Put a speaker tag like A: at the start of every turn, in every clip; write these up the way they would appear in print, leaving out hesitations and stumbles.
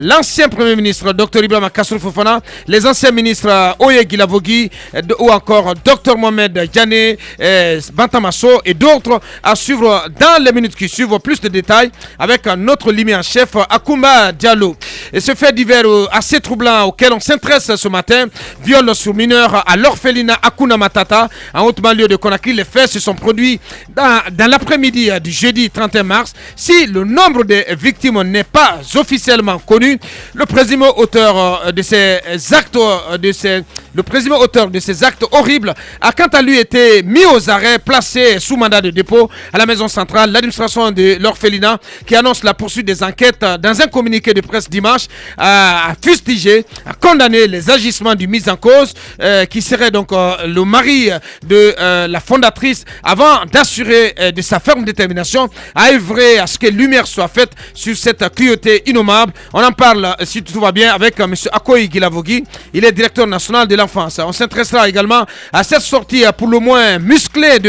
A: l'ancien Premier ministre Dr Ibrahima Kassoul Fofana, les anciens ministres Oye Guilavogui ou encore Dr Mohamed Diané, Bantamasso et d'autres à suivre dans les minutes qui suivent. Plus de détails avec notre limi en chef Akoumba Diallo. Et ce fait divers assez troublant auquel on s'intéresse ce matin, viol sur mineur à l'orphelinat Akuna Matata en haute banlieue de Conakry. Les faits se sont produits dans l'après-midi du jeudi 31 mars. Si le nombre de victimes n'est pas officiellement connu, le présumé auteur de ces actes horribles a quant à lui été mis aux arrêts, placé sous mandat de dépôt à la maison centrale. L'administration de l'orphelinat qui annonce la poursuite des enquêtes dans un communiqué de presse dimanche a fustigé, a condamné les agissements du mis en cause qui serait donc le mari de la fondatrice avant d'assurer de sa ferme détermination à œuvrer à ce que lumière soit faite sur cette cruauté innommable. On en parle, si tout va bien, avec M. Akoy Guilavogui. Il est directeur national de l'enfance. On s'intéressera également à cette sortie pour le moins musclée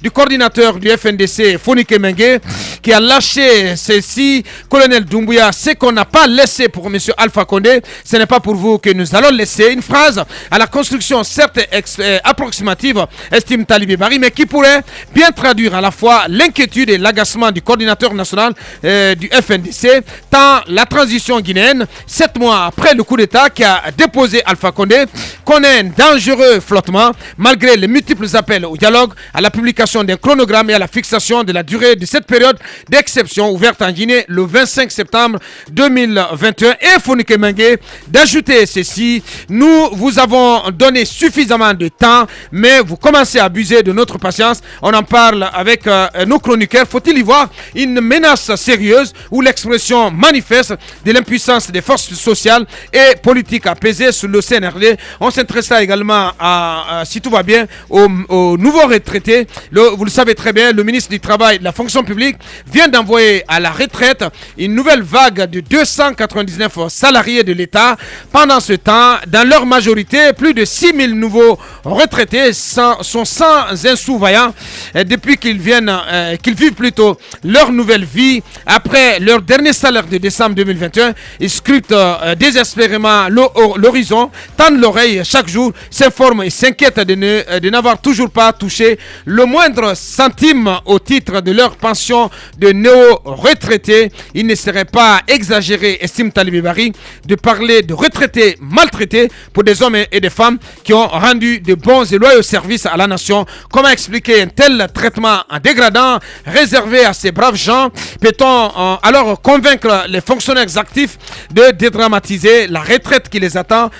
A: du coordinateur du FNDC, Fonike Mengue, qui a lâché ceci, colonel Doumbouya, ce qu'on n'a pas laissé pour M. Alpha Condé, ce n'est pas pour vous que nous allons laisser. Une phrase à la construction certes approximative, estime Talibé Bari, mais qui pourrait bien traduire à la fois l'inquiétude et l'agacement du coordinateur national du FNDC, tant la transition guinéenne, 7 mois après le coup d'État qui a déposé Alpha Condé, connaît un dangereux flottement malgré les multiples appels au dialogue, à la publication d'un chronogramme et à la fixation de la durée de cette période d'exception ouverte en Guinée le 25 septembre 2021. Et Fonike Mengue d'ajouter ceci: nous vous avons donné suffisamment de temps, mais vous commencez à abuser de notre patience. On en parle avec nos chroniqueurs. Faut-il y voir une menace sérieuse ou l'expression manifeste de l'impuissance des forces sociales et politiques à peser sur le CNRD? On s'intéressera également si tout va bien, aux nouveaux retraités. Vous le savez très bien, le ministre du Travail et de la Fonction publique vient d'envoyer à la retraite une nouvelle vague de 299 salariés de l'État. Pendant ce temps, dans leur majorité, plus de 6000 nouveaux retraités sont sans un sous-vaillant depuis qu'ils vivent plutôt leur nouvelle vie. Après leur dernier salaire de décembre 2021, ils scrutent désespérément l'horizon, tendent l'oreille chaque jour, s'informent et s'inquiètent de n'avoir toujours pas touché le moindre centime au titre de leur pension de néo-retraités. Il ne serait pas exagéré, estime Talibé Bari, de parler de retraités maltraités pour des hommes et des femmes qui ont rendu de bons et loyaux services à la nation. Comment expliquer un tel traitement dégradant réservé à ces braves gens? Peut-on alors convaincre les fonctionnaires actifs de dédramatiser la retraite qui les attend?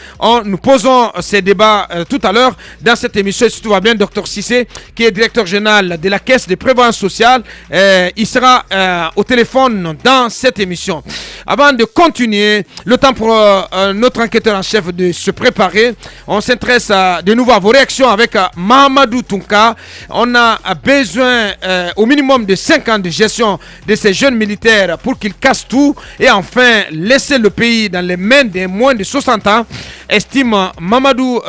A: Nous posons ces débats tout à l'heure dans cette émission. Si tout va bien, Dr Cissé, qui est directeur général de la Caisse de prévoyance sociale, il sera au téléphone dans cette émission. Avant de continuer, le temps pour notre enquêteur en chef de se préparer. On s'intéresse de nouveau à vos réactions avec Mahamadou Tunka. On a besoin au minimum de 5 ans de gestion de ces jeunes militaires pour qu'ils cassent tout et enfin laisser le pays dans les mains des moins de 60 ans, estime Mahamadou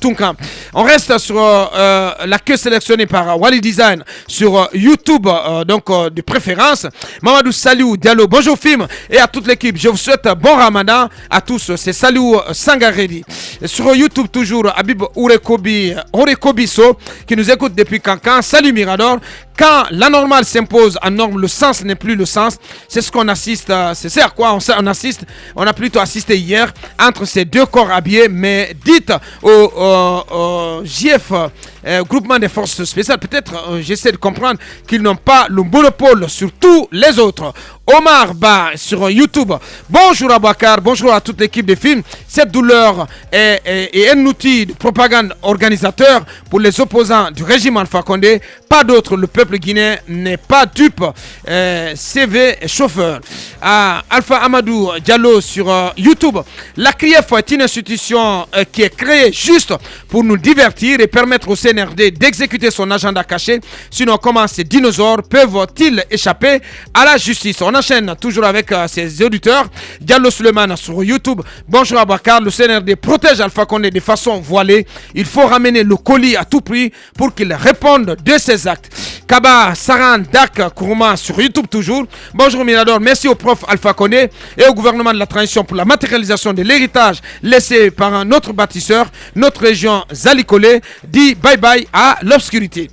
A: Tunka. On reste sur la queue sélectionnée par Wally Design sur YouTube, de préférence. Mamadou Saliou Diallo, bonjour film et à toute l'équipe. Je vous souhaite bon ramadan à tous. C'est Saliou Sangaredi. Sur YouTube toujours, Habib Orekobiso qui nous écoute depuis Cancan. Salut Mirador. Quand la normale s'impose en norme, le sens n'est plus le sens. C'est ce qu'on assiste, c'est à quoi on assiste. On a plutôt assisté hier entre ces deux corps habillés, mais dites au JF, groupement des forces spéciales, peut-être j'essaie de comprendre qu'ils n'ont pas le monopole sur tous les autres. Omar Ba sur YouTube. Bonjour Abouakar, bonjour à toute l'équipe de films. Cette douleur est un outil de propagande organisateur pour les opposants du régime Alpha Condé. Pas d'autre, le peuple guinéen n'est pas dupe. CV chauffeur. Alpha Amadou Diallo sur YouTube. La CRIEF est une institution qui est créée juste pour nous divertir et permettre au CNRD d'exécuter son agenda caché. Sinon, comment ces dinosaures peuvent-ils échapper à la justice? On On enchaîne toujours avec ses auditeurs. Diallo Suleiman sur YouTube. Bonjour Abakar, le CNRD protège Alpha Condé de façon voilée. Il faut ramener le colis à tout prix pour qu'il réponde de ses actes. Kaba Saran Dak Kourouma sur YouTube toujours. Bonjour Mirador, merci au prof Alpha Condé et au gouvernement de la transition pour la matérialisation de l'héritage laissé par un autre bâtisseur. Notre région Zalikole dit bye bye à l'obscurité.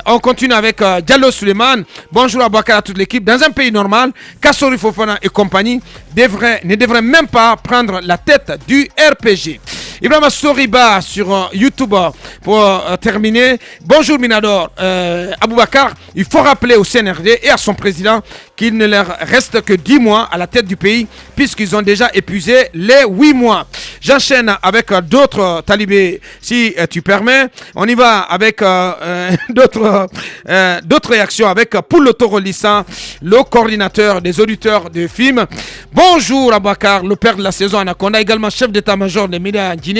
A: On continue avec Diallo Suleiman. Bonjour Abakar à toute l'équipe. Dans un pays normal, Kassori Fofana et compagnie ne devraient même pas prendre la tête du RPG. Ibrahima Soriba sur YouTube pour terminer. Bonjour Minador. Aboubakar, il faut rappeler au CNRD et à son président qu'il ne leur reste que 10 mois à la tête du pays puisqu'ils ont déjà épuisé les 8 mois. J'enchaîne avec d'autres talibés si tu permets. On y va avec d'autres réactions avec Poulo Torolissa, le coordinateur des auditeurs de films. Bonjour Aboubakar, le père de la saison Anaconda, également chef d'état-major des médias guinéens.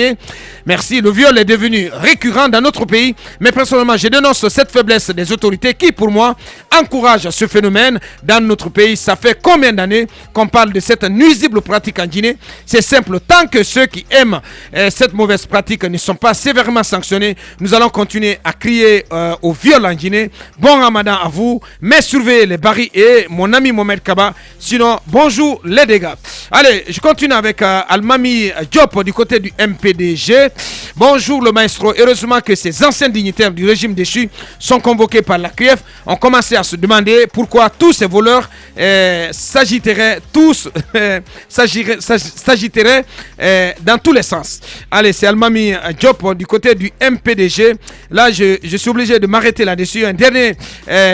A: Merci, le viol est devenu récurrent dans notre pays, mais personnellement je dénonce cette faiblesse des autorités qui pour moi encouragent ce phénomène dans notre pays. Ça fait combien d'années qu'on parle de cette nuisible pratique en Guinée? C'est simple, tant que ceux qui aiment cette mauvaise pratique ne sont pas sévèrement sanctionnés, nous allons continuer à crier au viol en Guinée. Bon Ramadan à vous, mais surveillez les barils et mon ami Mohamed Kaba, sinon bonjour les dégâts. Allez, je continue avec Almami Diop du côté du MPDG. Bonjour le maestro, heureusement que ces anciens dignitaires du régime déchu sont convoqués par la CRIEF. On commençait à se demander pourquoi tous ces voleurs s'agiteraient dans tous les sens. Allez, c'est Almami Diop du côté du MPDG. Là, je suis obligé de m'arrêter là-dessus. Un dernier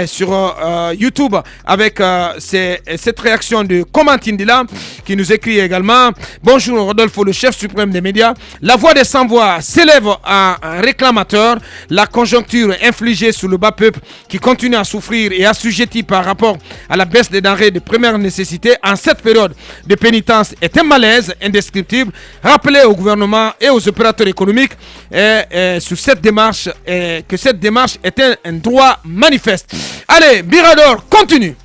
A: sur YouTube avec cette réaction de Komantindila qui nous écrit également. Bonjour Rodolphe, le chef suprême des médias. La voix des sans-voix s'élève à un réclamateur. La conjoncture infligée sur le bas peuple qui continue à souffrir et assujetti par rapport à la baisse des denrées de première nécessité en cette période de pénitence est un malaise indescriptible. Rappelez au gouvernement et aux opérateurs économiques sur cette démarche que cette démarche est un droit manifeste. Allez, Mirador, continue.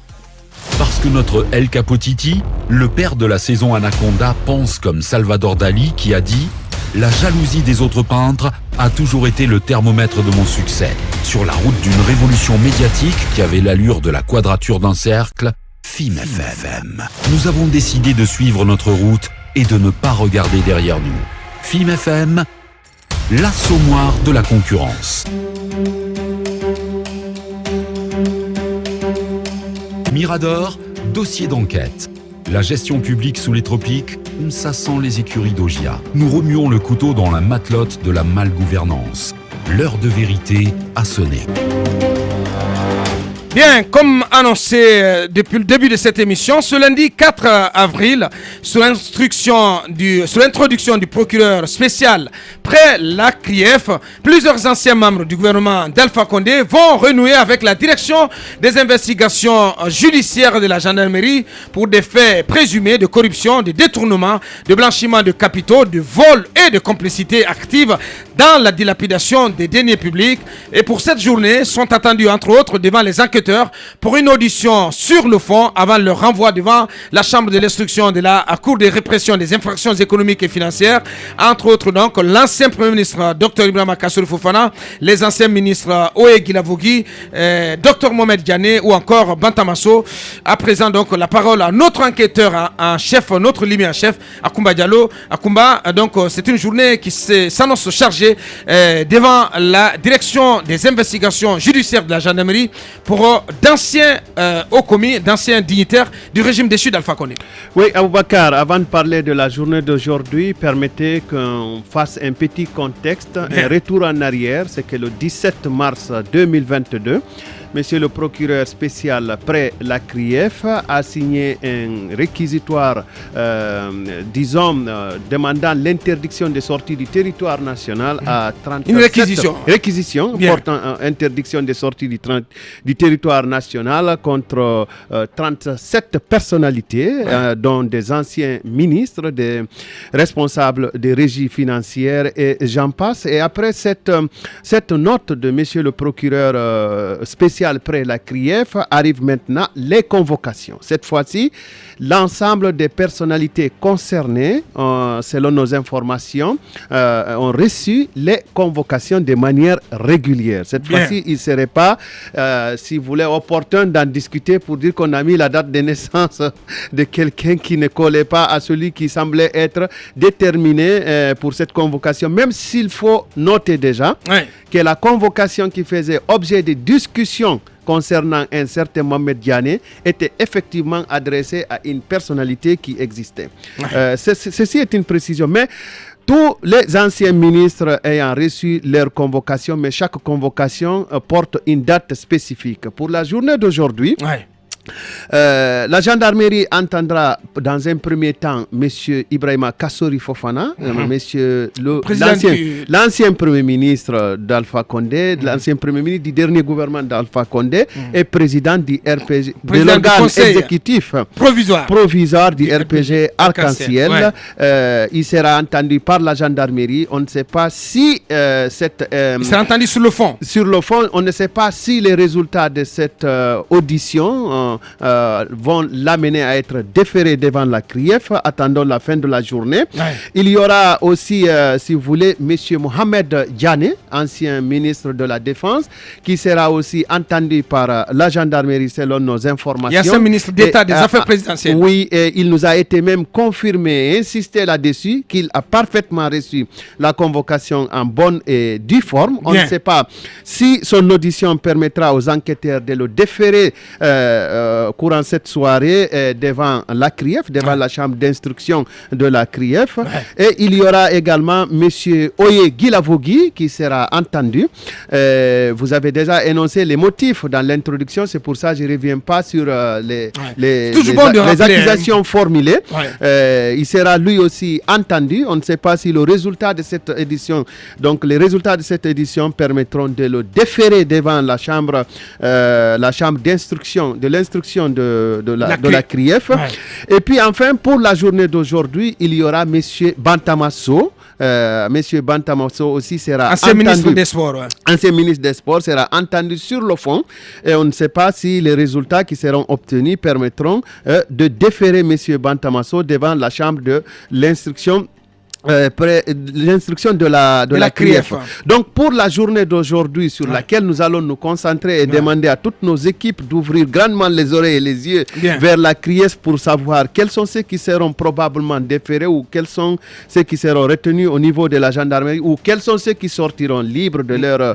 B: Parce que notre El Capotiti, le père de la saison Anaconda, pense comme Salvador Dali qui a dit « La jalousie des autres peintres a toujours été le thermomètre de mon succès. Sur la route d'une révolution médiatique qui avait l'allure de la quadrature d'un cercle, FIM FM. Nous avons décidé de suivre notre route et de ne pas regarder derrière nous. FIM FM, l'assommoir de la concurrence. » Mirador, dossier d'enquête. La gestion publique sous les tropiques, ça sent les écuries d'Ogia. Nous remuons le couteau dans la matelote de la malgouvernance. L'heure de vérité a sonné.
A: Bien, comme annoncé depuis le début de cette émission, ce lundi 4 avril, sous l'introduction du procureur spécial près la CRIEF, plusieurs anciens membres du gouvernement d'Alpha Condé vont renouer avec la direction des investigations judiciaires de la gendarmerie pour des faits présumés de corruption, de détournement, de blanchiment de capitaux, de vol et de complicité active dans la dilapidation des deniers publics. Et pour cette journée, sont attendus entre autres devant les enquêteurs pour une audition sur le fond avant leur renvoi devant la chambre de l'instruction de la Cour de répression des infractions économiques et financières, entre autres donc l'ancien Premier ministre Dr Ibrahima Kassori Fofana, les anciens ministres Oe Gilavogui, Dr Mohamed Diané ou encore Bantamasso. À présent donc la parole à notre enquêteur en chef, notre limi en chef, Akumba Diallo. Akumba, donc c'est une journée qui s'annonce chargée devant la direction des investigations judiciaires de la gendarmerie pour d'anciens hauts commis, d'anciens dignitaires du régime déchu d'Alpha Condé.
C: Oui, Aboubakar, avant de parler de la journée d'aujourd'hui, permettez qu'on fasse un petit contexte, un retour en arrière. C'est que le 17 mars 2022, Monsieur le procureur spécial près la CRIEF a signé un réquisitoire, demandant l'interdiction de sortie du territoire national à 37...
A: Une réquisition.
C: Réquisition portant interdiction de sortie du territoire national contre 37 personnalités, dont des anciens ministres, des responsables des régies financières et j'en passe. Et après cette note de Monsieur le procureur spécial spéciale près la CRIEF, arrivent maintenant les convocations. Cette fois-ci, l'ensemble des personnalités concernées, selon nos informations, ont reçu les convocations de manière régulière. Cette fois-ci, il ne serait pas, si vous voulez, opportun d'en discuter pour dire qu'on a mis la date de naissance de quelqu'un qui ne collait pas à celui qui semblait être déterminé pour cette convocation, même s'il faut noter déjà que la convocation qui faisait objet de discussion concernant un certain Mohamed Diané était effectivement adressée à une personnalité qui existait. Ceci est une précision, mais tous les anciens ministres ayant reçu leur convocation, mais chaque convocation porte une date spécifique. Pour la journée d'aujourd'hui, la gendarmerie entendra dans un premier temps M. Ibrahima Kassori Fofana, l'ancien premier ministre d'Alpha Condé, l'ancien premier ministre du dernier gouvernement d'Alpha Condé et président du RPG, de l'organe exécutif provisoire du RPG Arc-en-Ciel. Il sera entendu par la gendarmerie. On ne sait pas si il
A: sera entendu sur le fond.
C: Sur le fond, on ne sait pas si les résultats de cette audition vont l'amener à être déféré devant la CRIEF. Attendons la fin de la journée. Il y aura aussi, si vous voulez, M. Mohamed Diané, ancien ministre de la Défense, qui sera aussi entendu par la gendarmerie selon nos informations.
A: Il y a ce ministre d'État des Affaires présidentielles.
C: Oui, et il nous a été même confirmé et insisté là-dessus qu'il a parfaitement reçu la convocation en bonne et due forme. On ne sait pas si son audition permettra aux enquêteurs de le déférer courant cette soirée devant la CRIEF, devant la chambre d'instruction de la CRIEF. Et il y aura également M. Oye Gilavogui qui sera entendu. Vous avez déjà énoncé les motifs dans l'introduction, c'est pour ça que je ne reviens pas sur les accusations formulées. Il sera lui aussi entendu. On ne sait pas si le résultat de cette édition, donc les résultats de cette édition permettront de le déférer devant la chambre d'instruction, de l'instruction de la CRIEF. Et puis enfin, pour la journée d'aujourd'hui, il y aura M. Bantamasso. Monsieur Bantamasso aussi sera
A: ancien ministre des Sports.
C: Ancien ministre des Sports sera entendu sur le fond et on ne sait pas si les résultats qui seront obtenus permettront de déférer M. Bantamasso devant la chambre de l'instruction. L'instruction de la CRIEF. Donc pour la journée d'aujourd'hui sur laquelle nous allons nous concentrer et demander à toutes nos équipes d'ouvrir grandement les oreilles et les yeux vers la CRIEF pour savoir quels sont ceux qui seront probablement déférés ou quels sont ceux qui seront retenus au niveau de la gendarmerie ou quels sont ceux qui sortiront libres de leur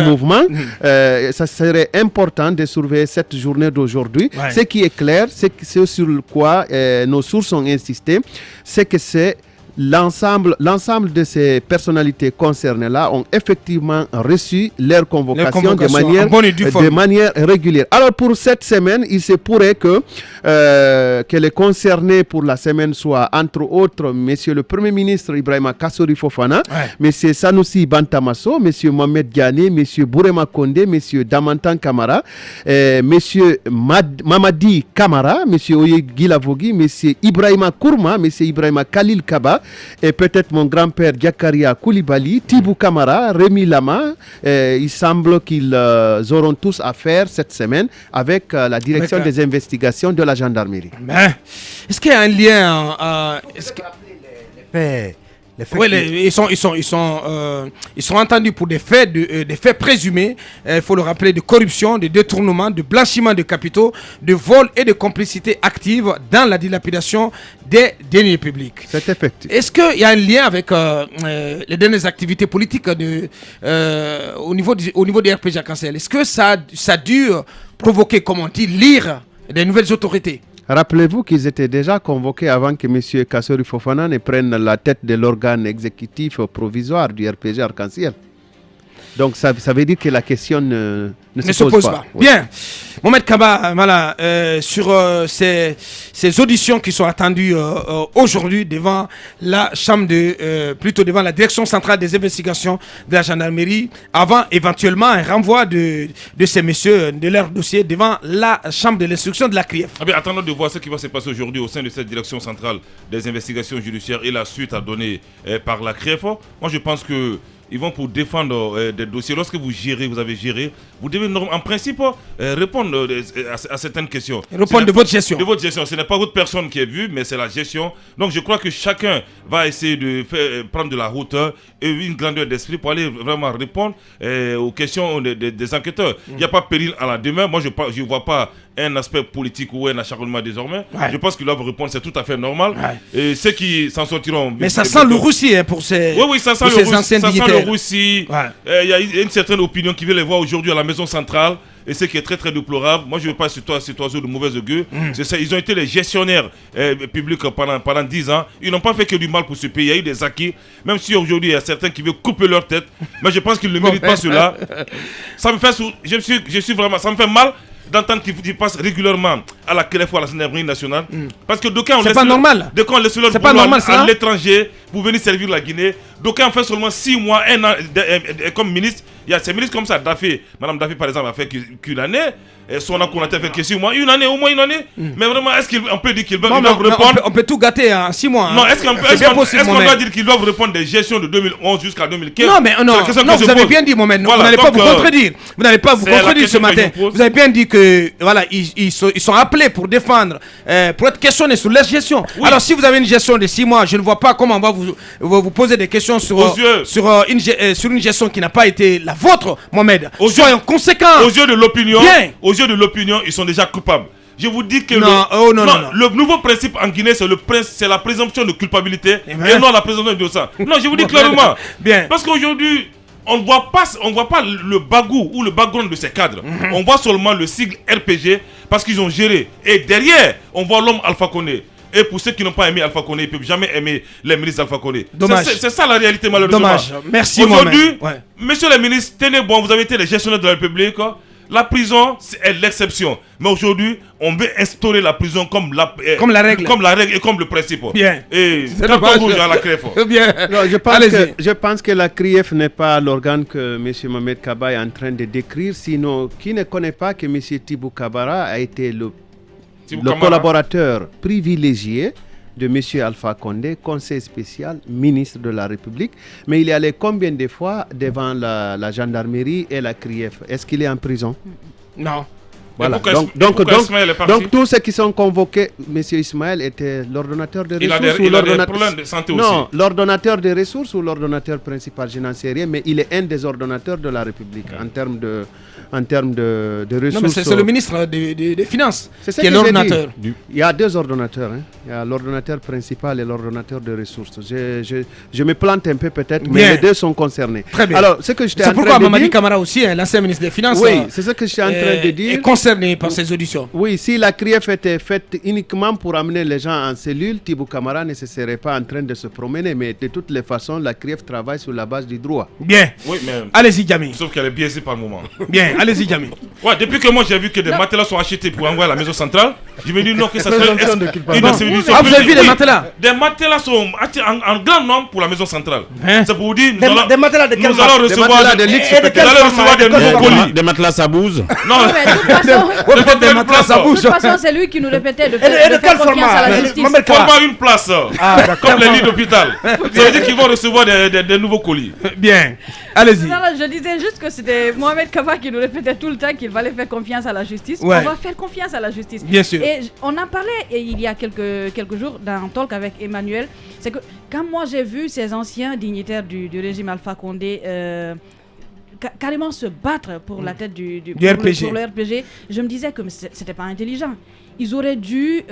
C: mouvement. Ça serait important de surveiller cette journée d'aujourd'hui. Ce qui est clair, c'est sur quoi nos sources ont insisté, c'est que l'ensemble de ces personnalités concernées-là ont effectivement reçu leur convocation de manière régulière. Alors pour cette semaine, il se pourrait que les concernés pour la semaine soient entre autres Monsieur le Premier ministre Ibrahima Kassori Fofana, Monsieur Sanoussi Bantamasso, Monsieur Mohamed Diané, Monsieur Bourema Condé, Monsieur Damantan Kamara, Monsieur Mamadi Kamara, Monsieur Oye Gilavogui, Monsieur Ibrahima Kourma, Monsieur Ibrahima Khalil Kaba, et peut-être mon grand-père Diakaria Koulibaly, Tibou Kamara, Rémi Lama. Il semble qu'ils auront tous affaire cette semaine avec la direction des investigations de la gendarmerie.
A: Mais est-ce qu'il y a un lien ils sont entendus pour des faits présumés, il faut le rappeler, de corruption, de détournement, de blanchiment de capitaux, de vol et de complicité active dans la dilapidation des deniers publics.
C: C'est effectif.
A: Est-ce qu'il y a un lien avec les dernières activités politiques au niveau du RPG Arc-en-Ciel? Est-ce que ça a dû provoquer, comme on dit, l'ire des nouvelles autorités?
C: Rappelez-vous qu'ils étaient déjà convoqués avant que M. Kassori Fofana ne prenne la tête de l'organe exécutif provisoire du RPG Arc-en-Ciel. Donc ça veut dire que la question ne se pose pas.
A: Oui. Bien. Mohamed Kaba, voilà, sur ces auditions qui sont attendues aujourd'hui devant la devant la direction centrale des investigations de la gendarmerie, avant éventuellement un renvoi de ces messieurs, de leur dossier devant la chambre de l'instruction de la CRIEF.
D: Attendons de voir ce qui va se passer aujourd'hui au sein de cette direction centrale des investigations judiciaires et la suite à donner par la CRIEF. Moi je pense que ils vont pour défendre des dossiers. Lorsque vous avez géré, vous devez en principe répondre à certaines questions.
A: Répondre de votre gestion.
D: De votre gestion. Ce n'est pas votre personne qui est vue, mais c'est la gestion. Donc je crois que chacun va essayer de prendre de la hauteur et une grandeur d'esprit pour aller vraiment répondre aux questions des enquêteurs. Il n'y a pas péril à la demeure. Moi, je ne vois pas un aspect politique ou un acharnement désormais. Je pense qu'ils doivent répondre, c'est tout à fait normal. Et ceux qui s'en sortiront...
A: Mais ça sent le roussi pour ces
D: ça sent le roussi. Il y a une certaine opinion qui veut les voir aujourd'hui à la maison centrale. Et ce qui est très très déplorable, moi je ne veux pas cet oiseau de mauvaise augure. C'est ça, ils ont été les gestionnaires publics pendant 10 ans. Ils n'ont pas fait que du mal pour ce pays. Il y a eu des acquis. Même si aujourd'hui il y a certains qui veulent couper leur tête. Mais je pense qu'ils ne méritent pas cela. Ça me fait je suis vraiment, ça me fait mal d'entendre qu'ils passent régulièrement à la CREF ou à la gendarmerie nationale. Parce que d'aucuns ont laissé leur boulot à l'étranger pour venir servir la Guinée. D'aucuns ont fait seulement 6 mois, 1 an comme ministre. Il y a ces ministres comme ça, Madame Daffé par exemple a fait qu'une année. Son Konaté a fait que 6 mois, au moins une année. Mais vraiment, est-ce qu'on peut dire qu'ils doivent répondre?
A: On peut tout gâter en 6 mois.
D: Non, est-ce qu'on doit dire qu'ils doivent répondre des gestions de 2011 jusqu'à 2015?
A: Non, vous avez bien dit, Mohamed. Vous n'allez pas vous contredire. Vous n'allez pas vous contredire ce matin. Vous avez bien dit que voilà, ils sont appelés pour défendre, pour être questionnés sur leur gestion. Alors, si vous avez une gestion de 6 mois, je ne vois pas comment on va vous poser des questions sur une gestion qui n'a pas été la vôtre, Mohamed. Soyons conséquents.
D: Aux yeux de l'opinion, ils sont déjà coupables. Je vous dis que le nouveau principe en Guinée, c'est la présomption de culpabilité et non la présomption d'innocence. Non, je vous dis clairement. Parce qu'aujourd'hui, on ne voit pas le bagou ou le background de ces cadres. On voit seulement le sigle RPG parce qu'ils ont géré. Et derrière, on voit l'homme Alpha Condé. Et pour ceux qui n'ont pas aimé Alpha Condé, ils ne peuvent jamais aimer les ministres d'Alpha Condé. C'est ça la réalité, malheureusement.
A: Dommage. Merci,
D: aujourd'hui, messieurs les ministres, tenez bon, vous avez été les gestionnaires de la République. La prison, c'est l'exception. Mais aujourd'hui, on veut instaurer la prison comme la règle et comme le principe.
A: Bien.
D: Et quand on bouge à la CREF.
A: Bien.
C: Non, je pense que la CRIEF n'est pas l'organe que M. Mohamed Kaba est en train de décrire. Sinon, qui ne connaît pas que M. Tibou Kabara a été le collaborateur privilégié de M. Alpha Condé, conseiller spécial, ministre de la République. Mais il est allé combien de fois devant la gendarmerie et la CRIEF? Est-ce qu'il est en prison?
A: Non.
C: Voilà. Donc tous ceux qui sont convoqués, M. Ismaël était l'ordonnateur des ressources.
D: Il a des problèmes de santé aussi.
C: Non, l'ordonnateur des ressources ou l'ordonnateur principal, je n'en sais rien, mais il est un des ordonnateurs de la République en termes de ressources.
A: Non, mais c'est le ministre des Finances
C: qui est l'ordonnateur. Il y a 2 ordonnateurs. Il y a l'ordonnateur principal et l'ordonnateur de ressources. Je me plante un peu peut-être, mais les 2 sont concernés.
A: Très bien.
C: Alors, c'est
A: pourquoi Mamadi Camara aussi, l'ancien ministre des Finances,
C: c'est ce que je suis en train de dire.
A: Est concerné par ces auditions.
C: Oui, si la CRIEF était faite uniquement pour amener les gens en cellule, Tibou Camara ne se serait pas en train de se promener. Mais de toutes les façons, la CRIEF travaille sur la base du droit.
A: Bien.
D: Oui, mais
A: allez-y, Djami.
D: Sauf qu'elle est biaisée par moment.
A: Bien, allez-y, Djami.
D: Ouais, depuis que moi j'ai vu que des matelas sont achetés pour envoyer à la maison centrale, je me dis non, que ça serait
A: une institution. Ah, vous avez vu les matelas?
D: Des matelas sont achetés en grand nombre pour la maison centrale. C'est pour vous dire,
A: des matelas de quelle
D: nous allons recevoir des nouveaux colis.
E: Des matelas ça bouse.
D: Non,
A: des matelas ça bouge.
F: De toute façon, c'est lui qui nous répétait de faire confiance à la justice.
D: Format une place, comme les lits d'hôpital. Ça veut dire qu'ils vont recevoir des nouveaux colis.
A: Bien, allez-y.
F: Je disais juste que c'était Mohamed Kaba qui nous répétait tout le temps qu'il fallait faire confiance à la justice. On va faire confiance à la justice.
A: Bien sûr.
F: Et on en parlait il y a quelques jours dans un talk avec Emmanuel. C'est que quand moi j'ai vu ces anciens dignitaires du régime Alpha Condé carrément se battre pour la tête du RPG. Pour le RPG, je me disais que c'était pas intelligent. Ils auraient dû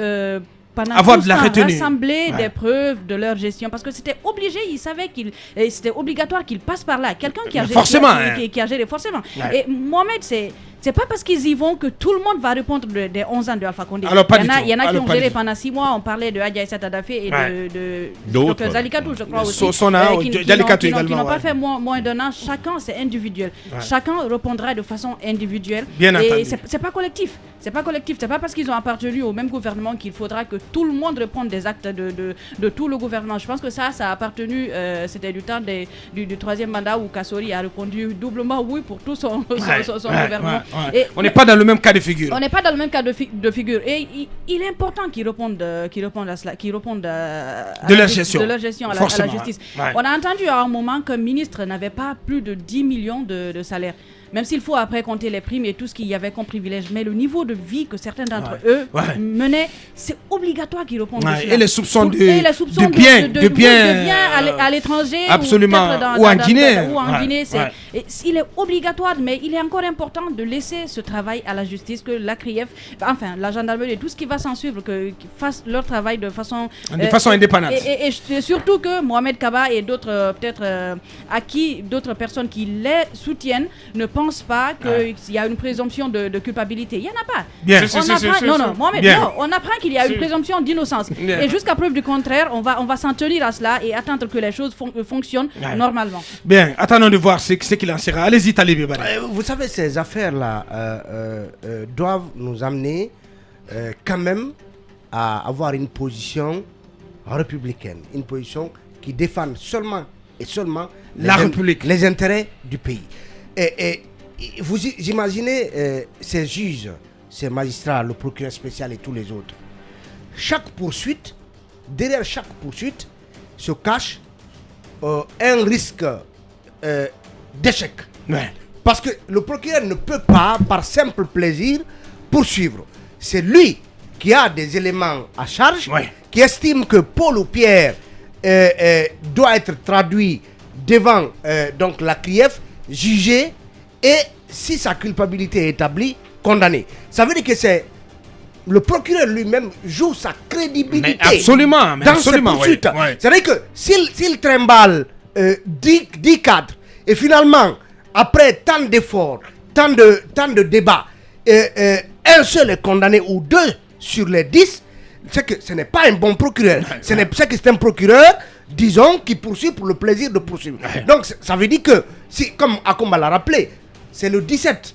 A: avoir de la retenue,
F: rassembler des preuves de leur gestion, parce que c'était obligé, ils savaient c'était obligatoire qu'ils passent par là. Quelqu'un qui a géré forcément. Et Mohamed, c'est pas parce qu'ils y vont que tout le monde va répondre des 11 ans de Alpha Condé. Il y en a qui ont géré pendant 6 mois. On parlait de Adja Issa Tadafé et de Dr Zalikatou, je crois aussi. Qui n'ont pas fait moins d'un an. Chacun, c'est individuel. Chacun répondra de façon individuelle.
A: Bien
F: et c'est pas collectif. C'est pas collectif. C'est pas parce qu'ils ont appartenu au même gouvernement qu'il faudra que tout le monde réponde des actes de tout le gouvernement. Je pense que ça a appartenu, c'était du temps du 3e mandat où Kassori a répondu doublement oui pour tout son gouvernement.
A: Ouais. On n'est pas dans le même cas de figure.
F: On n'est pas dans le même cas de figure. Et il est important qu'ils répondent à cela, qu'ils répondent
A: de leur gestion
F: à la justice.
A: Ouais.
F: On a entendu à un moment qu'un ministre n'avait pas plus de 10 millions de salaire. Même s'il faut après compter les primes et tout ce qu'il y avait comme privilège. Mais le niveau de vie que certains d'entre eux menaient, c'est obligatoire qu'ils répondent de cela.
A: Et les soupçons de biens
F: à l'étranger.
A: Absolument. Ou en Guinée.
F: Il est obligatoire, mais il est encore important de laisser ce travail à la justice, que la CRIEF, enfin la gendarmerie et tout ce qui va s'en suivre, qu'ils fassent leur travail de façon
A: indépendante.
F: Et surtout que Mohamed Kaba et d'autres, à qui d'autres personnes qui les soutiennent ne pensent pas qu'il y a une présomption de culpabilité. Il n'y en a pas.
A: Bien.
F: On apprend qu'il y a une présomption d'innocence. Bien. Et jusqu'à preuve du contraire, on va s'en tenir à cela et attendre que les choses fonctionnent normalement.
A: Bien, attendons de voir ce qu'il en sera. Allez-y, Talib.
E: Vous savez, ces affaires-là doivent nous amener quand même à avoir une position républicaine, une position qui défende seulement les intérêts du pays. Et vous imaginez ces juges, ces magistrats, le procureur spécial et tous les autres. Derrière chaque poursuite se cache un risque d'échec.
A: Ouais.
E: Parce que le procureur ne peut pas, par simple plaisir, poursuivre. C'est lui qui a des éléments à charge, qui estime que Paul ou Pierre doit être traduit devant donc la CRIEF, jugé, et si sa culpabilité est établie, condamné. Ça veut dire que c'est le procureur lui-même joue sa crédibilité dans ses poursuites. C'est-à-dire que s'il trimballe 10 cadres et finalement, après tant d'efforts, tant de débats, un seul est condamné ou 2 sur les 10, c'est que ce n'est pas un bon procureur. C'est que c'est un procureur, disons, qui poursuit pour le plaisir de poursuivre. Donc ça veut dire que, comme Akomba l'a rappelé, c'est le 17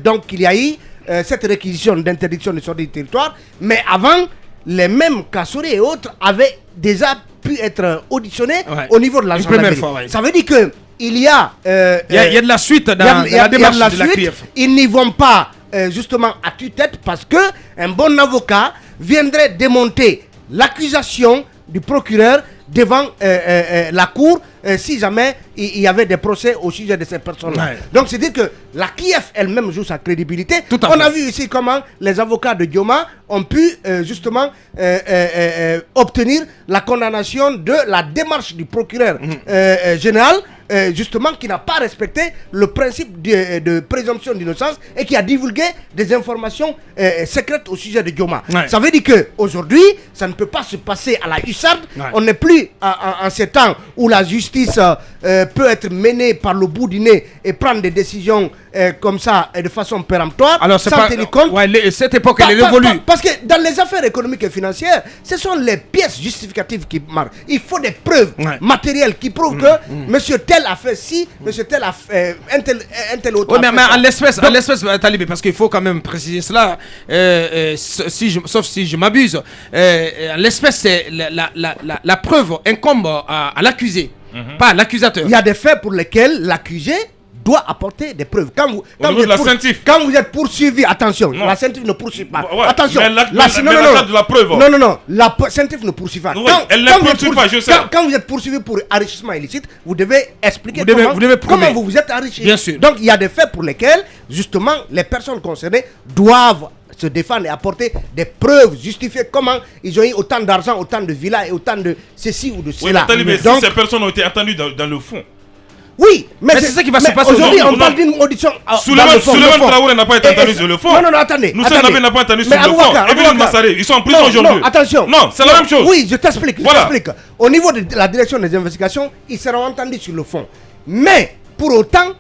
E: donc qu'il y a eu cette réquisition d'interdiction de sortie du territoire, mais avant, les mêmes Kassouri et autres avaient déjà pu être auditionnés au niveau de la gendarmerie. Ça veut dire que il y a
A: de la suite dans la démarche de la CRIEF.
E: Ils n'y vont pas justement à tue-tête, parce que un bon avocat viendrait démonter l'accusation du procureur devant la cour si jamais il y avait des procès au sujet de ces personnes-là. Donc c'est dire que la CRIEF elle-même joue sa crédibilité. On a vu ici comment les avocats de Dioma ont pu justement obtenir la condamnation de la démarche du procureur général, justement qui n'a pas respecté le principe de présomption d'innocence et qui a divulgué des informations secrètes au sujet de Dioma. Ça veut dire qu'aujourd'hui, ça ne peut pas se passer à la hussarde. On n'est plus en ces temps où la justice peut être menée par le bout du nez et prendre des décisions comme ça et de façon péremptoire.
A: Alors c'est
E: sans tenir compte.
A: Cette époque elle est révolue.
E: Parce que dans les affaires économiques et financières, ce sont les pièces justificatives qui marquent. Il faut des preuves matérielles qui prouvent que monsieur tel a fait ci, monsieur tel a fait un tel autre.
A: Oui, mais en l'espèce, Talibé, parce qu'il faut quand même préciser cela, sauf si je m'abuse, en l'espèce, la preuve incombe à l'accusé, pas à l'accusateur.
E: Il y a des faits pour lesquels l'accusé doit apporter des preuves. Quand vous êtes poursuivi, attention, la CENTIF ne poursuit pas. Attention,
D: de la preuve.
E: Non, la CENTIF ne poursuit pas.
D: Elle ne poursuit pas, je sais.
E: Quand vous êtes poursuivi pour enrichissement illicite, vous devez expliquer
A: comment
E: vous vous êtes enrichi.
A: Bien sûr.
E: Donc il y a des faits pour lesquels, justement, les personnes concernées doivent se défendre et apporter des preuves, justifier comment ils ont eu autant d'argent, autant de villas et autant de ceci ou de cela.
D: Mais si ces personnes ont été attendues dans le fond.
E: Oui, mais
A: c'est ça qui va se passer
E: aujourd'hui. On parle d'une audition.
D: Souleymane Traoré n'a pas été entendu sur le fond.
E: Non, attendez.
D: Moussa Nabé n'a pas entendu sur le fond. Evelyn Massaré, ils sont en prison aujourd'hui.
E: Non, attention.
D: Non, c'est la même chose.
E: Oui, je t'explique. Au niveau de la direction des investigations, ils seront entendus sur le fond. Mais, pour autant,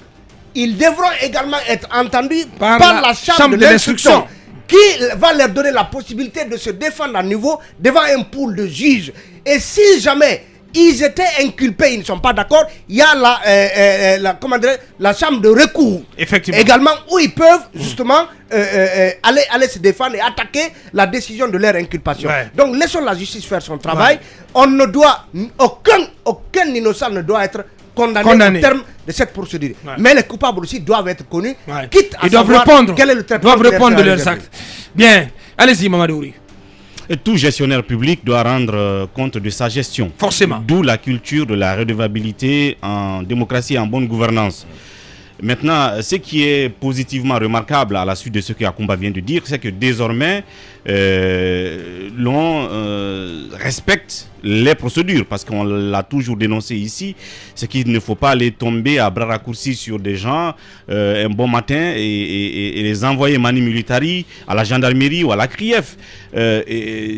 E: ils devront également être entendus par la chambre de l'instruction, qui va leur donner la possibilité de se défendre à nouveau devant un pool de juges. Et si jamais ils étaient inculpés, ils ne sont pas d'accord, il y a la chambre de recours également, où ils peuvent justement aller se défendre et attaquer la décision de leur inculpation. Donc laissons la justice faire son travail. On ne doit, aucun innocent ne doit être condamnés au terme de cette procédure. Mais les coupables aussi doivent être connus, quitte à
A: Ils doivent
E: savoir
A: répondre.
E: quel est le traitement
A: Doivent répondre de leurs actes. Bien, allez-y Mamadouri.
G: Et tout gestionnaire public doit rendre compte de sa gestion.
A: Forcément.
G: D'où la culture de la redevabilité en démocratie et en bonne gouvernance. Maintenant, ce qui est positivement remarquable à la suite de ce que Akumba vient de dire, c'est que désormais, l'on respecte les procédures, parce qu'on l'a toujours dénoncé ici, c'est qu'il ne faut pas aller tomber à bras raccourcis sur des gens un bon matin et les envoyer mani militari à la gendarmerie ou à la CRIEF.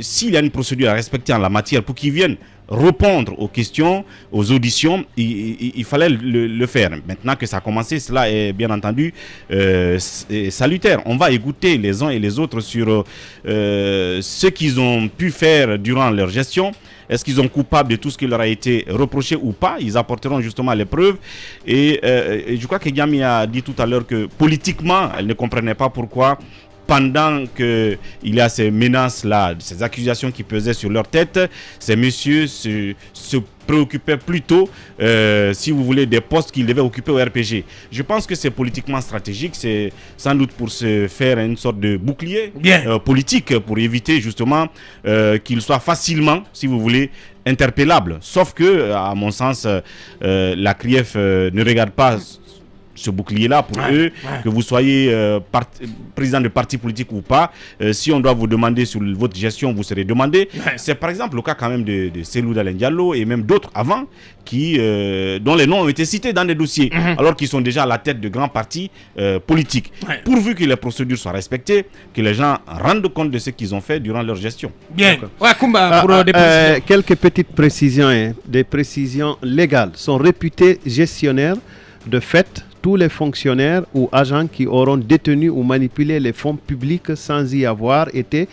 G: S'il y a une procédure à respecter en la matière pour qu'ils viennent répondre aux questions, aux auditions, il fallait le faire. Maintenant que ça a commencé, cela est bien entendu salutaire. On va écouter les uns et les autres sur ce qu'ils ont pu faire durant leur gestion. Est-ce qu'ils sont coupables de tout ce qui leur a été reproché ou pas? Ils apporteront justement les preuves. Et je crois que Yami a dit tout à l'heure que politiquement, elle ne comprenait pas pourquoi, pendant qu'il y a ces menaces-là, ces accusations qui pesaient sur leur tête, ces messieurs se préoccupaient plutôt, si vous voulez, des postes qu'ils devaient occuper au RPG. Je pense que c'est politiquement stratégique, c'est sans doute pour se faire une sorte de bouclier politique, pour éviter justement qu'ils soient facilement, si vous voulez, interpellables. Sauf que, à mon sens, la CRIEF ne regarde pas ce bouclier-là pour eux, que vous soyez président de parti politique ou pas. Si on doit vous demander sur votre gestion, vous serez demandé. C'est par exemple le cas quand même de Selou Dalen Diallo et même d'autres avant dont les noms ont été cités dans des dossiers, alors qu'ils sont déjà à la tête de grands partis politiques. Pourvu que les procédures soient respectées, que les gens rendent compte de ce qu'ils ont fait durant leur gestion.
A: Bien. Kumba, pour des précisions.
C: Quelques petites précisions, des précisions légales. Sont réputés gestionnaires de fait tous les fonctionnaires ou agents qui auront détenu ou manipulé les fonds publics sans y avoir été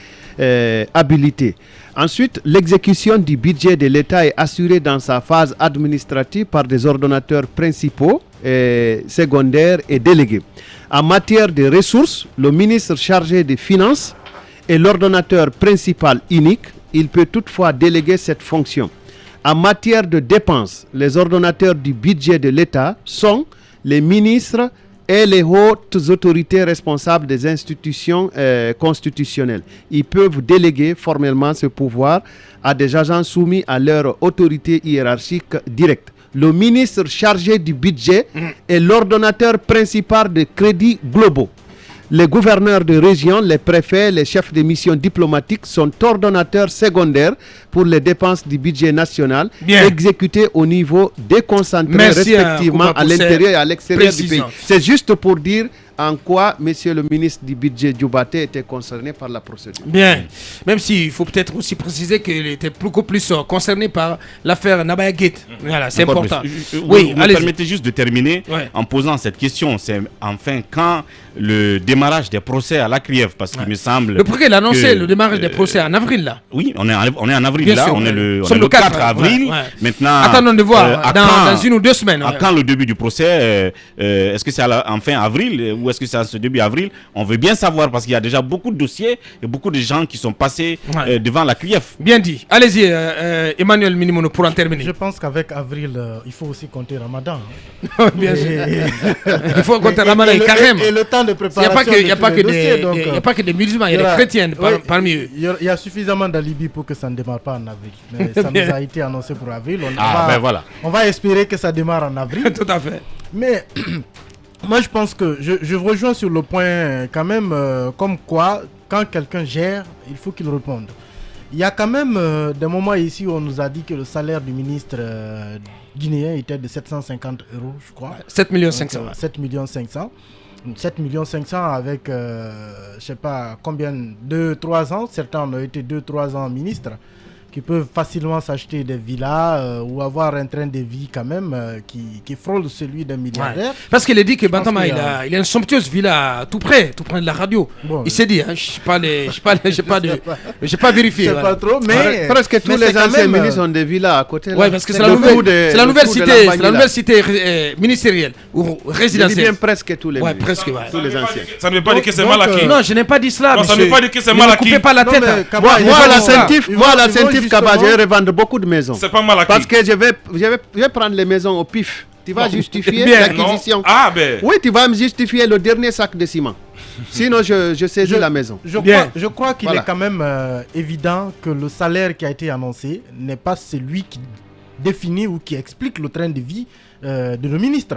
C: habilités. Ensuite, l'exécution du budget de l'État est assurée dans sa phase administrative par des ordonnateurs principaux, secondaires et délégués. En matière de ressources, le ministre chargé des Finances est l'ordonnateur principal unique. Il peut toutefois déléguer cette fonction. En matière de dépenses, les ordonnateurs du budget de l'État sont les ministres et les hautes autorités responsables des institutions constitutionnelles. Ils peuvent déléguer formellement ce pouvoir à des agents soumis à leur autorité hiérarchique directe. Le ministre chargé du budget est l'ordonnateur principal des crédits globaux. Les gouverneurs de région, les préfets, les chefs de mission diplomatiques sont ordonnateurs secondaires pour les dépenses du budget national exécutées au niveau déconcentré respectivement à l'intérieur et à l'extérieur du pays. C'est juste pour dire en quoi monsieur le ministre du budget Diobaté était concerné par la procédure.
A: Bien, même s'il faut peut-être aussi préciser qu'il était beaucoup plus concerné par l'affaire Nabaya Gate. Voilà, c'est important.
G: Vous me permettez juste de terminer en posant cette question. C'est enfin quand le démarrage des procès à la CRIEF, parce qu'il me semble...
A: Le procureur a annoncé le démarrage des procès en avril, là.
G: Oui, on est en avril, bien là. Sûr, on est le 4 avril. Maintenant,
A: attendons de voir dans 1 ou 2 semaines.
G: À quand le début du procès est-ce que c'est en fin avril ou est-ce que c'est à ce début avril? On veut bien savoir, parce qu'il y a déjà beaucoup de dossiers et beaucoup de gens qui sont passés devant la CRIEF.
A: Bien dit. Allez-y, Emmanuel Minimono, pour en terminer.
H: Je pense qu'avec avril, il faut aussi compter Ramadan.
A: Bien sûr. Il faut compter Ramadan et carême.
H: Et le temps de préparation.
A: Il n'y a pas que des musulmans, il y a des chrétiens parmi eux.
H: Il y a suffisamment d'alibis pour que ça ne démarre pas en avril. Mais ça nous a été annoncé pour avril. On va espérer que ça démarre en avril.
A: Tout à fait.
H: Mais moi, je pense que je rejoins sur le point quand même, comme quoi, quand quelqu'un gère, il faut qu'il réponde. Il y a quand même des moments ici où on nous a dit que le salaire du ministre guinéen était de 750 €, je crois.
A: 7 500 000.
H: 7 500 000 avec, je ne sais pas combien, 2-3 ans. Certains ont été 2-3 ans ministres, qui peuvent facilement s'acheter des villas ou avoir un train de vie quand même qui frôle celui d'un milliardaire.
A: Parce qu'il a dit que Bantama il a une somptueuse villa tout près de la radio. Bon, il s'est dit, hein, je n'ai pas vérifié.
H: Je ne sais pas trop, mais
C: presque tous les anciens ministres ont des villas à côté.
A: Oui, parce que c'est la nouvelle cité ministérielle ou résidentielle.
C: Bien presque tous les ministres.
A: Presque,
C: tous les anciens.
D: Ça ne veut pas dire que c'est mal acquis.
A: Non, je n'ai pas dit cela.
D: Non, ça ne veut pas dire que c'est mal acquis.
A: Ne coupez pas la tête.
C: Moi, la Saint-Yves Kaba, je vais revendre beaucoup de maisons.
D: C'est pas mal acquis.
C: Parce que je vais prendre les maisons au pif. Tu vas justifier
A: Bien,
C: l'acquisition.
D: Ah, ben.
C: Oui, tu vas me justifier le dernier sac de ciment. Sinon, je saisis la maison.
H: Je crois qu'il est quand même évident que le salaire qui a été annoncé n'est pas celui qui définit ou qui explique le train de vie de nos ministres.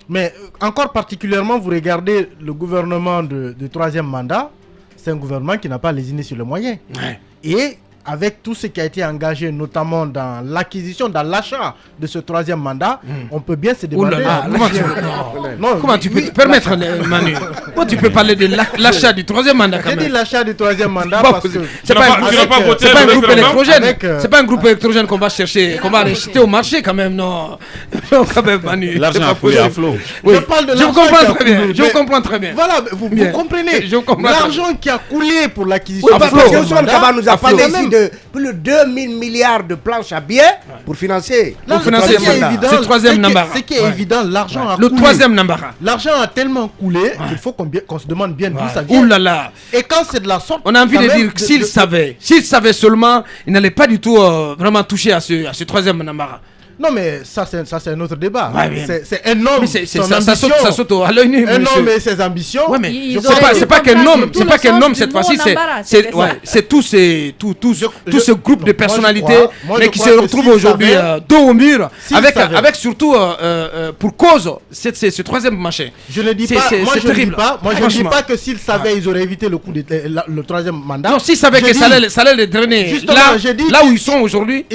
H: Mais encore particulièrement, vous regardez le gouvernement de troisième mandat, c'est un gouvernement qui n'a pas lésiné sur les moyens. Ouais. Et avec tout ce qui a été engagé, notamment dans l'acquisition, dans l'achat de ce troisième mandat, on peut bien se demander...
A: Comment tu peux te permettre, Manu? Comment tu peux parler de l'achat du troisième mandat quand même?
H: J'ai dit l'achat du troisième mandat parce que...
A: C'est pas un groupe électrogène. C'est pas un groupe électrogène qu'on va chercher, qu'on va acheter au marché quand même, non. Non, quand même, Manu.
G: L'argent a coulé à flot.
H: Je parle de l'argent
A: comprends très bien. Je comprends très bien.
H: Voilà, vous comprenez. L'argent qui a coulé pour l'acquisition...
E: Oui, parce que Ousmane Kaba nous a parlé ici de plus de 2000 milliards de planches à billets pour financer
A: le troisième Nambara.
H: Ce qui est évident, l'argent a
A: coulé. Le troisième Nambara.
H: L'argent a tellement coulé qu'il faut qu'on se demande bien d'où ça vient.
A: Ouh là là.
H: Et quand c'est de la sorte...
A: On a envie de dire que s'il savait seulement, il n'allait pas du tout vraiment toucher à ce troisième Nambara.
H: Non, mais ça c'est un autre débat.
A: Ouais,
H: c'est un homme.
A: Ça saute à l'œil nu.
H: Un homme et ses ambitions.
A: Ouais, mais c'est pas qu'un homme cette fois-ci. C'est tout ce groupe de personnalités mais qui se retrouvent aujourd'hui dos au mur avec surtout pour cause ce troisième machin.
H: Je ne dis pas. Moi je ne dis pas que s'ils savaient ils auraient évité le coup de le troisième mandat.
A: Non, s'ils savaient que ça allait les drainer là où ils sont aujourd'hui.